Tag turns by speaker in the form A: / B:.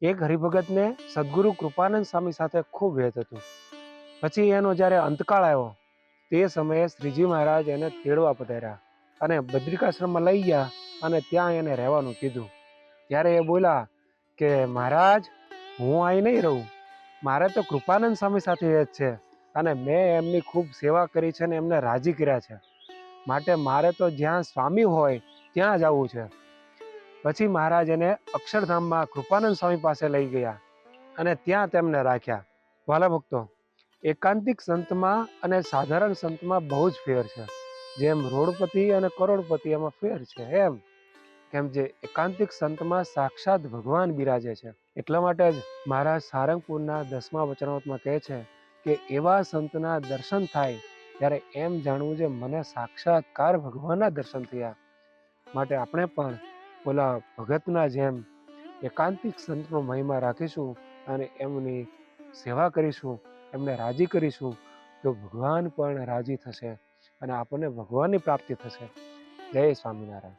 A: એક હરિભગતને સદગુરુ કૃપાનંદ સ્વામી સાથે ખૂબ હેત હતું. પછી એનો જ્યારે અંતકાળ આવ્યો તે સમયે શ્રીજી મહારાજ એને તેડવા પધાર્યા અને બદ્રિકાશ્રમમાં લઈ ગયા અને ત્યાં એને રહેવાનું કીધું. ત્યારે એ બોલ્યા કે મહારાજ, હું અહીં નહીં રહું, મારે તો કૃપાનંદ સ્વામી સાથે હેત છે અને મેં એમની ખૂબ સેવા કરી છે અને એમને રાજી કર્યા છે, માટે મારે તો જ્યાં સ્વામી હોય ત્યાં જવું છે. પછી મહારાજ એને અક્ષરધામમાં કૃપાનંદ સ્વામી પાસે લઈ ગયા અને ત્યાં તેમને રાખ્યા. વાલા ભક્તો, એકાંતિક સંતમાં અને સાધારણ સંતમાં બહુ જ ફેર છે. જેમ રોડપતિ અને કરોડપતિ એમાં ફેર છે, કેમ જે એકાંતિક સંતમાં સાક્ષાત ભગવાન બિરાજે છે. એટલા માટે જ મહારાજ સારંગપુરના 10મા વચનામૃતમાં કહે છે કે એવા સંતના દર્શન થાય ત્યારે એમ જાણવું છે મને સાક્ષાત્કાર ભગવાનના દર્શન થયા. માટે આપણે પણ ઓલા ભગતના જેમ એકાંતિક સંતનો મહિમા રાખીશું અને એમની સેવા કરીશું, એમને રાજી કરીશું, તો ભગવાન પણ રાજી થશે અને આપણને ભગવાનની પ્રાપ્તિ થશે. જય સ્વામિનારાયણ.